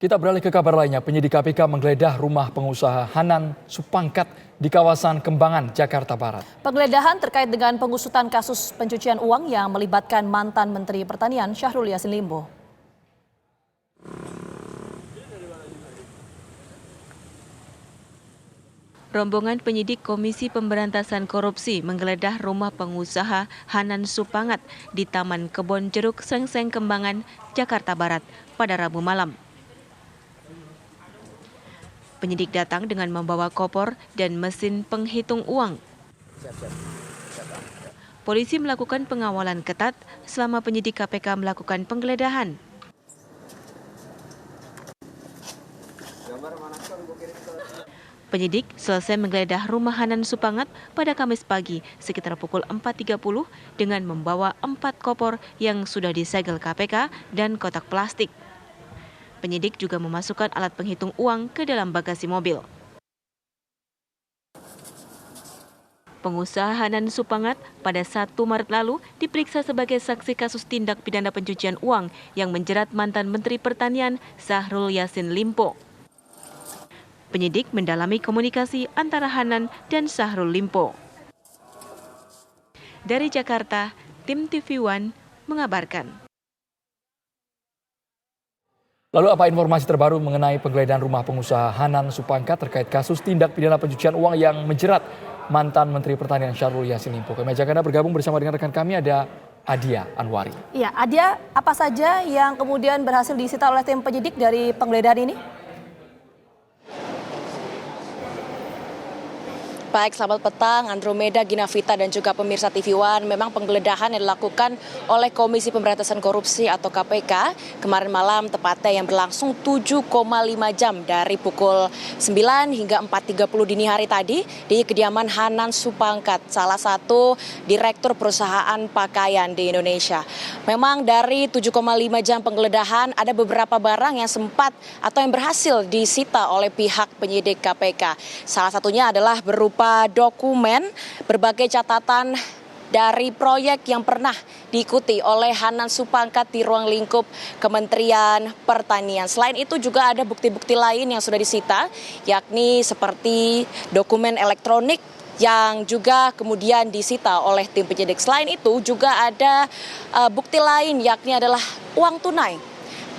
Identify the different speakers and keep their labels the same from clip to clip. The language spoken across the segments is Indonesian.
Speaker 1: Kita beralih ke kabar lainnya, penyidik KPK menggeledah rumah pengusaha Hanan Supangkat di kawasan Kembangan, Jakarta Barat.
Speaker 2: Penggeledahan terkait dengan pengusutan kasus pencucian uang yang melibatkan mantan Menteri Pertanian Syahrul Yassin Limpo.
Speaker 3: Rombongan penyidik Komisi Pemberantasan Korupsi menggeledah rumah pengusaha Hanan Supangkat di Taman Kebon Jeruk, Sengseng Kembangan, Jakarta Barat pada Rabu malam. Penyidik datang dengan membawa koper dan mesin penghitung uang. Polisi melakukan pengawalan ketat selama penyidik KPK melakukan penggeledahan. Penyidik selesai menggeledah rumah Hanan Supangkat pada Kamis pagi sekitar pukul 4.30 dengan membawa 4 koper yang sudah disegel KPK dan kotak plastik. Penyidik juga memasukkan alat penghitung uang ke dalam bagasi mobil. Pengusaha Hanan Supangkat pada 1 Maret lalu diperiksa sebagai saksi kasus tindak pidana pencucian uang yang menjerat mantan Menteri Pertanian Syahrul Yassin Limpo. Penyidik mendalami komunikasi antara Hanan dan Syahrul Limpo. Dari Jakarta, tim TV One mengabarkan.
Speaker 1: Lalu apa informasi terbaru mengenai penggeledahan rumah pengusaha Hanan Supangkat terkait kasus tindak pidana pencucian uang yang menjerat mantan Menteri Pertanian Syahrul Yassin Limpo? Kami ajak Anda bergabung bersama dengan rekan kami, ada Adia Anwari.
Speaker 2: Ya, Adia, apa saja yang kemudian berhasil disita oleh tim penyidik dari penggeledahan ini?
Speaker 4: Baik, selamat petang Andromeda, Ginavita dan juga pemirsa TV One. Memang penggeledahan yang dilakukan oleh Komisi Pemberantasan Korupsi atau KPK kemarin malam tepatnya yang berlangsung 7,5 jam dari pukul 9 hingga 4.30 dini hari tadi di kediaman Hanan Supangkat, salah satu direktur perusahaan pakaian di Indonesia. Memang dari 7,5 jam penggeledahan ada beberapa barang yang sempat atau yang berhasil disita oleh pihak penyidik KPK. Salah satunya adalah berupa dokumen berbagai catatan dari proyek yang pernah diikuti oleh Hanan Supangkat di ruang lingkup Kementerian Pertanian. Selain itu juga ada bukti-bukti lain yang sudah disita, yakni seperti dokumen elektronik yang juga kemudian disita oleh tim penyidik. Selain itu juga ada bukti lain, yakni adalah uang tunai,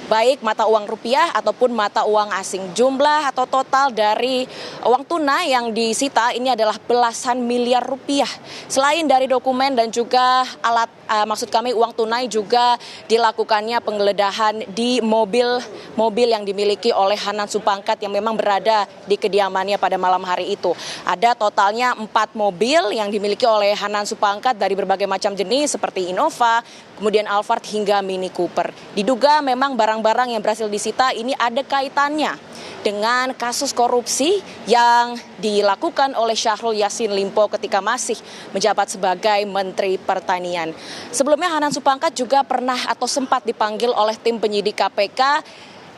Speaker 4: baik mata uang rupiah ataupun mata uang asing. Jumlah atau total dari uang tunai yang disita ini adalah belasan miliar rupiah. Selain dari dokumen dan juga alat, maksud kami uang tunai, juga dilakukannya penggeledahan di mobil yang dimiliki oleh Hanan Supangkat yang memang berada di kediamannya pada malam hari itu. Ada totalnya 4 mobil yang dimiliki oleh Hanan Supangkat dari berbagai macam jenis seperti Innova, kemudian Alphard hingga Mini Cooper. Diduga memang barang-barang yang berhasil disita ini ada kaitannya dengan kasus korupsi yang dilakukan oleh Syahrul Yassin Limpo ketika masih menjabat sebagai Menteri Pertanian. Sebelumnya Hanan Supangkat juga pernah atau sempat dipanggil oleh tim penyidik KPK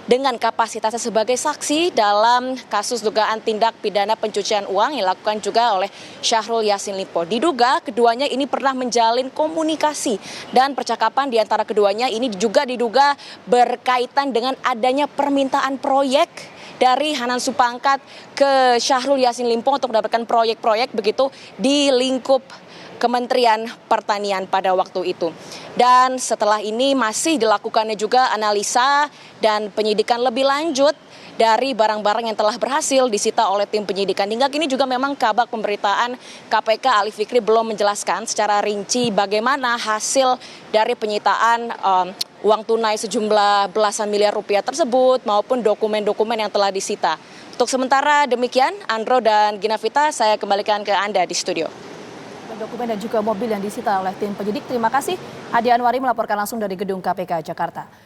Speaker 4: dengan kapasitasnya sebagai saksi dalam kasus dugaan tindak pidana pencucian uang yang dilakukan juga oleh Syahrul Yassin Limpo. Diduga keduanya ini pernah menjalin komunikasi dan percakapan di antara keduanya ini juga diduga berkaitan dengan adanya permintaan proyek dari Hanan Supangkat ke Syahrul Yassin Limpo untuk mendapatkan proyek-proyek begitu di lingkup Kementerian Pertanian pada waktu itu. Dan setelah ini masih dilakukannya juga analisa dan penyidikan lebih lanjut dari barang-barang yang telah berhasil disita oleh tim penyidikan. Hingga kini juga memang Kabag Pemberitaan KPK Ali Fikri belum menjelaskan secara rinci bagaimana hasil dari penyitaan uang tunai sejumlah belasan miliar rupiah tersebut maupun dokumen-dokumen yang telah disita. Untuk sementara demikian, Andro dan Ginavita, saya kembalikan ke Anda di studio.
Speaker 2: Dokumen dan juga mobil yang disita oleh tim penyidik. Terima kasih. Adia Anwari melaporkan langsung dari gedung KPK Jakarta.